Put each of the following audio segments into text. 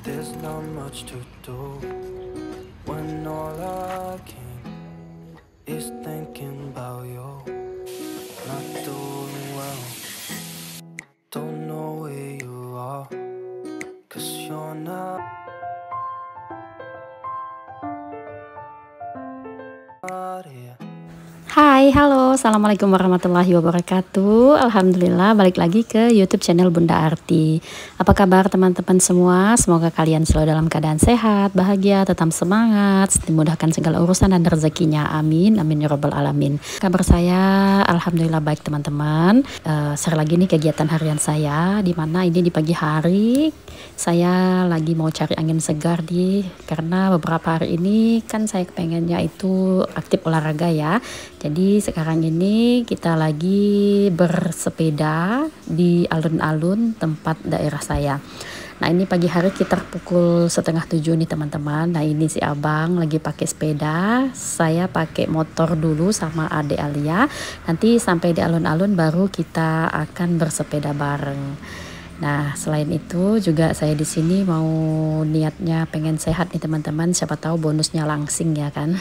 There's not much to do when all I can is thinking about you. Not doing well, don't know where you are, 'cause you're not here. Hai, halo, assalamualaikum warahmatullahi wabarakatuh. Alhamdulillah, balik lagi ke YouTube channel Bunda Arti. Apa kabar teman-teman semua? Semoga kalian selalu dalam keadaan sehat, bahagia, tetap semangat, dimudahkan segala urusan dan rezekinya. Amin, amin ya robbal alamin. Kabar saya, alhamdulillah baik teman-teman. Share lagi nih kegiatan harian saya, dimana ini di pagi hari saya lagi mau cari angin segar karena beberapa hari ini kan saya pengennya itu aktif olahraga ya. Jadi sekarang ini kita lagi bersepeda di alun-alun tempat daerah saya. Nah ini pagi hari sekitar pukul 6:30 nih teman-teman. Nah ini si abang lagi pakai sepeda, saya pakai motor dulu sama adik Alia. Nanti sampai di alun-alun baru kita akan bersepeda bareng. Nah selain itu juga saya di sini mau niatnya pengen sehat nih teman-teman. Siapa tahu bonusnya langsing ya kan.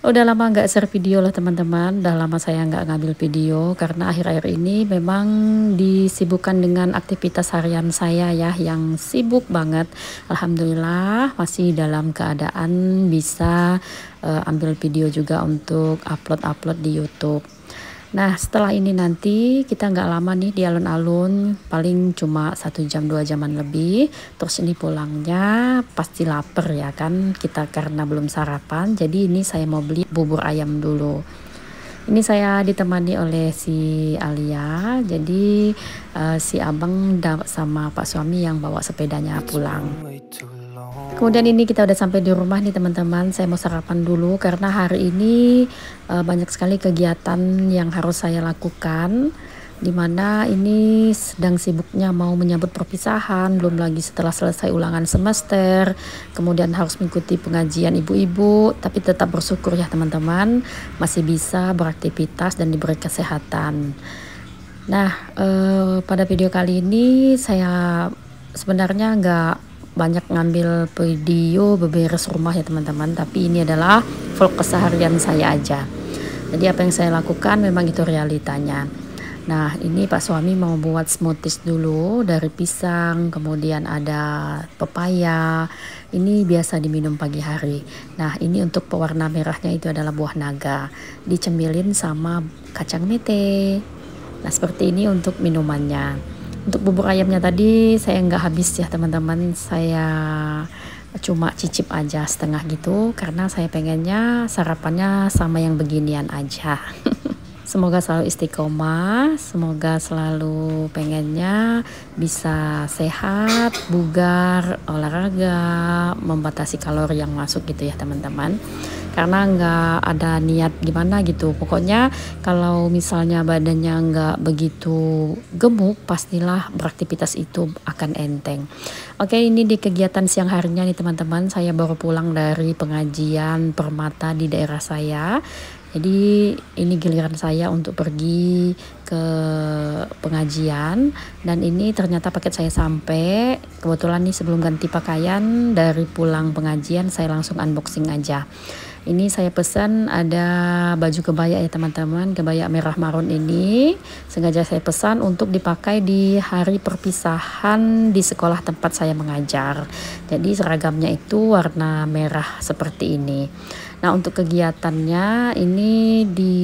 Udah lama nggak share video lah teman-teman, udah lama saya nggak ngambil video karena akhir-akhir ini memang disibukkan dengan aktivitas harian saya ya yang sibuk banget. Alhamdulillah masih dalam keadaan bisa ambil video juga untuk upload di YouTube. Nah setelah ini nanti kita nggak lama nih di alun-alun, paling cuma 1 jam 2 jaman lebih. Terus ini pulangnya pasti lapar ya kan kita karena belum sarapan. Jadi ini saya mau beli bubur ayam dulu. Ini saya ditemani oleh si Alia. Jadi si abang sama pak suami yang bawa sepedanya pulang. Kemudian ini kita udah sampai di rumah nih teman-teman. Saya mau sarapan dulu karena hari ini banyak sekali kegiatan yang harus saya lakukan. Dimana ini sedang sibuknya mau menyambut perpisahan, belum lagi setelah selesai ulangan semester. Kemudian harus mengikuti pengajian ibu-ibu. Tapi tetap bersyukur ya teman-teman, masih bisa beraktivitas dan diberi kesehatan. Nah pada video kali ini saya sebenarnya nggak banyak ngambil video beberes rumah ya teman-teman, tapi ini adalah vlog keseharian saya aja. Jadi apa yang saya lakukan memang itu realitanya. Nah ini pak suami mau buat smoothies dulu dari pisang, kemudian ada pepaya. Ini biasa diminum pagi hari. Nah ini untuk pewarna merahnya itu adalah buah naga, dicemilin sama kacang mete. Nah seperti ini untuk minumannya. Untuk bubur ayamnya tadi saya nggak habis ya teman-teman, saya cuma cicip aja setengah gitu karena saya pengennya sarapannya sama yang beginian aja. Semoga selalu istiqomah, semoga selalu pengennya bisa sehat, bugar, olahraga, membatasi kalori yang masuk gitu ya teman-teman. Karena nggak ada niat gimana gitu, pokoknya kalau misalnya badannya nggak begitu gemuk pastilah beraktivitas itu akan enteng. Oke ini di kegiatan siang harinya nih teman-teman, saya baru pulang dari pengajian Permata di daerah saya. Jadi ini giliran saya untuk pergi ke pengajian dan ini ternyata paket saya sampai. Kebetulan nih sebelum ganti pakaian dari pulang pengajian saya langsung unboxing aja. Ini saya pesan ada baju kebaya ya teman-teman, kebaya merah marun ini sengaja saya pesan untuk dipakai di hari perpisahan di sekolah tempat saya mengajar. Jadi seragamnya itu warna merah seperti ini. Nah untuk kegiatannya ini di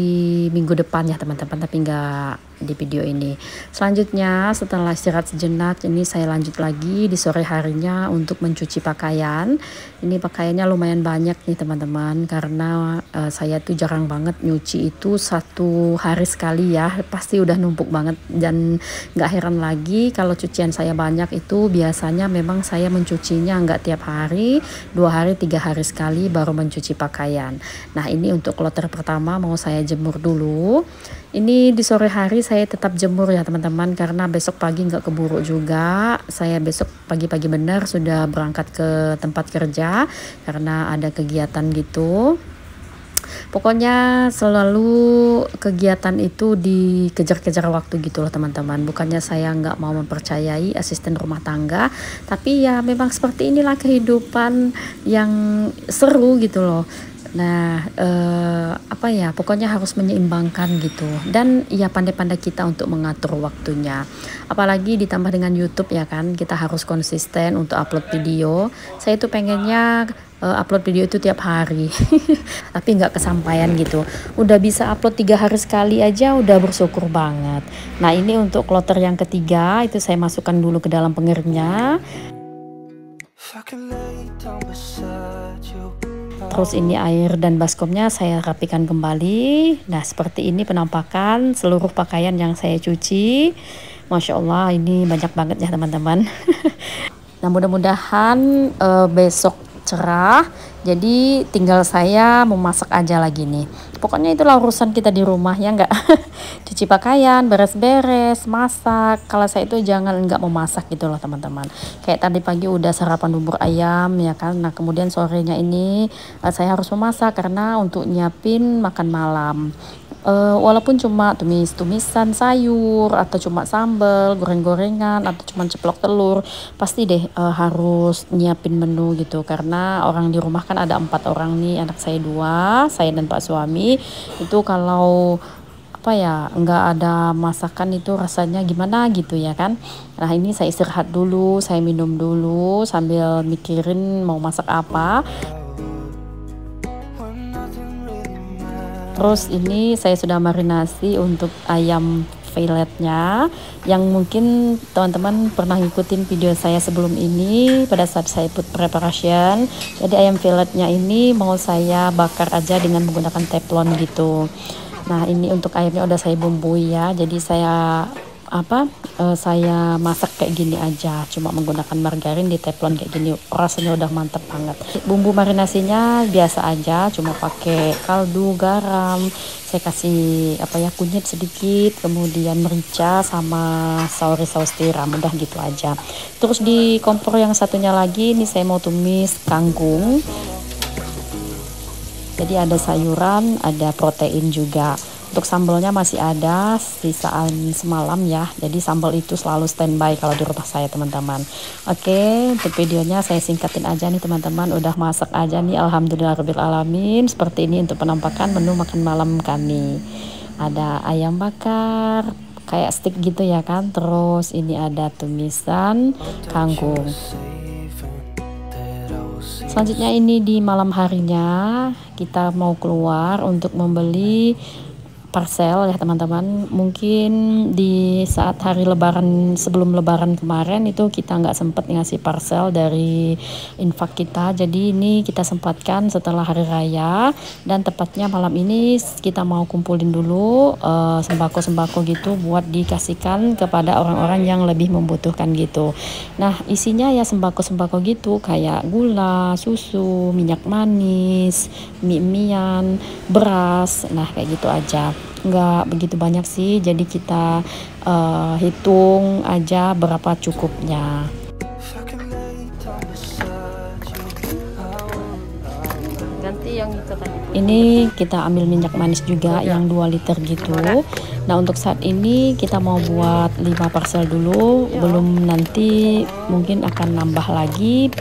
minggu depan ya teman-teman, tapi nggak di video ini. Selanjutnya setelah istirahat sejenak ini saya lanjut lagi di sore harinya untuk mencuci pakaian. Ini pakaiannya lumayan banyak nih teman-teman karena saya tuh jarang banget nyuci itu 1 hari sekali ya, pasti udah numpuk banget. Dan nggak heran lagi kalau cucian saya banyak itu biasanya memang saya mencucinya nggak tiap hari, 2 hari 3 hari sekali baru mencuci pakaian. Nah ini untuk kloter pertama mau saya jemur dulu. Ini di sore hari saya tetap jemur ya teman-teman karena besok pagi nggak keburu juga. Saya besok pagi-pagi benar sudah berangkat ke tempat kerja karena ada kegiatan gitu. Pokoknya selalu kegiatan itu dikejar-kejar waktu gitu loh teman-teman. Bukannya saya nggak mau mempercayai asisten rumah tangga, tapi ya memang seperti inilah kehidupan yang seru gitu loh. Nah, apa ya, pokoknya harus menyeimbangkan gitu. Dan ya pandai-pandai kita untuk mengatur waktunya. Apalagi ditambah dengan YouTube ya kan, kita harus konsisten untuk upload video. Saya tuh pengennya upload video itu tiap hari. Tapi nggak kesampaian gitu. Udah bisa upload 3 hari sekali aja udah bersyukur banget. Nah, ini untuk kloter yang ketiga, itu saya masukkan dulu ke dalam pengeringnya. If I can lay down beside you. Terus ini air dan baskomnya saya rapikan kembali. Nah, seperti ini penampakan seluruh pakaian yang saya cuci. Masya Allah, ini banyak banget ya teman-teman. Nah, mudah-mudahan besok cerah. Jadi tinggal saya memasak aja lagi nih. Pokoknya itulah urusan kita di rumah ya enggak. Cuci pakaian, beres-beres, masak. Kalau saya itu jangan enggak memasak gitu loh teman-teman. Kayak tadi pagi udah sarapan bubur ayam ya kan. Nah, kemudian sorenya ini saya harus memasak karena untuk nyiapin makan malam. Walaupun cuma tumis-tumisan sayur atau cuma sambal, goreng-gorengan atau cuma ceplok telur, pasti deh harus nyiapin menu gitu karena orang di rumah kan ada 4 orang nih, anak saya 2, saya dan Pak suami. Itu kalau apa ya nggak ada masakan itu rasanya gimana gitu ya kan. Nah, ini saya istirahat dulu, saya minum dulu sambil mikirin mau masak apa. Terus ini saya sudah marinasi untuk ayam filletnya, yang mungkin teman-teman pernah ngikutin video saya sebelum ini pada saat saya put preparation. Jadi ayam filletnya ini mau saya bakar aja dengan menggunakan teflon gitu. Nah, ini untuk ayamnya udah saya bumbui ya. Jadi saya saya masak kayak gini aja, cuma menggunakan margarin di teflon kayak gini, rasanya udah mantep banget. Bumbu marinasinya biasa aja, cuma pakai kaldu, garam, saya kasih kunyit sedikit, kemudian merica sama saus tiram, udah gitu aja. Terus di kompor yang satunya lagi ini saya mau tumis kangkung. Jadi ada sayuran, ada protein juga. Untuk sambalnya masih ada sisaan semalam ya. Jadi sambal itu selalu standby kalau di rumah saya teman-teman. Oke, untuk videonya saya singkatin aja nih teman-teman. Udah masak aja nih, alhamdulillahirobbilalamin. Seperti ini untuk penampakan menu makan malam kami. Ada ayam bakar kayak steak gitu ya kan. Terus ini ada tumisan kangkung. Selanjutnya ini di malam harinya kita mau keluar untuk membeli parcel ya teman-teman. Mungkin di saat hari lebaran, sebelum lebaran kemarin itu kita nggak sempat ngasih parcel dari infak kita, jadi ini kita sempatkan setelah hari raya, dan tepatnya malam ini kita mau kumpulin dulu sembako-sembako gitu buat dikasihkan kepada orang-orang yang lebih membutuhkan gitu. Nah, isinya ya sembako-sembako gitu kayak gula, susu, minyak manis, mie-mian, beras, nah kayak gitu aja. Nggak begitu banyak sih, jadi kita hitung aja berapa cukupnya. Ganti yang itu tadi. Ini kita ambil minyak manis juga yang 2 liter gitu. Nah, untuk saat ini kita mau buat 5 parcel dulu, belum nanti mungkin akan nambah lagi,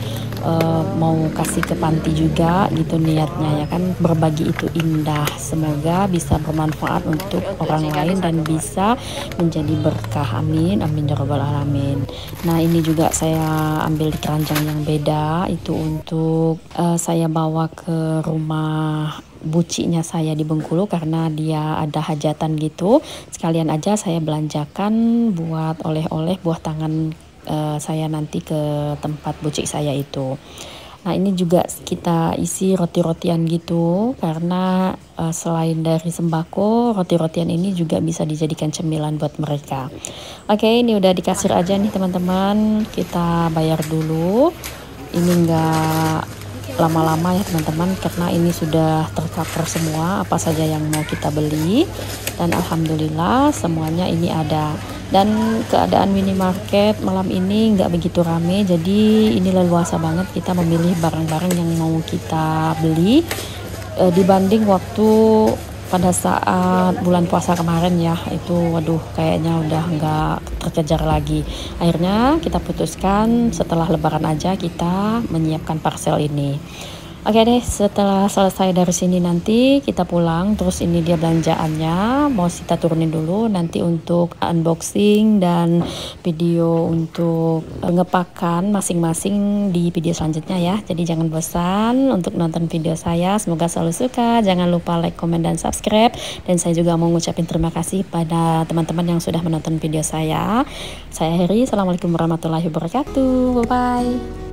mau kasih ke panti juga gitu niatnya ya kan. Berbagi itu indah, semoga bisa bermanfaat untuk orang lain dan bisa menjadi berkah, amin amin ya rabbal alamin. Nah, ini juga saya ambil di keranjang yang beda, itu untuk saya bawa ke rumah bucinya saya di Bengkulu karena dia ada hajatan gitu. Sekalian aja saya belanjakan buat oleh-oleh buah tangan saya nanti ke tempat bucik saya itu. Nah, ini juga kita isi roti-rotian gitu karena selain dari sembako, roti-rotian ini juga bisa dijadikan cemilan buat mereka. Oke, ini udah di kasir aja nih teman-teman, kita bayar dulu. Ini enggak lama-lama ya teman-teman karena ini sudah tercover semua apa saja yang mau kita beli, dan alhamdulillah semuanya ini ada. Dan keadaan minimarket malam ini nggak begitu rame, jadi ini leluasa banget kita memilih barang-barang yang mau kita beli. dibanding waktu pada saat bulan puasa kemarin ya, itu waduh kayaknya udah nggak terkejar lagi. Akhirnya kita putuskan setelah lebaran aja kita menyiapkan parcel ini. Oke deh, setelah selesai dari sini nanti kita pulang. Terus ini dia belanjaannya, mau kita turunin dulu nanti untuk unboxing dan video untuk ngepakan masing-masing di video selanjutnya ya. Jadi jangan bosan untuk nonton video saya, semoga selalu suka. Jangan lupa like, comment, dan subscribe. Dan saya juga mau ngucapin terima kasih pada teman-teman yang sudah menonton video saya. Saya akhiri, assalamualaikum warahmatullahi wabarakatuh, bye bye.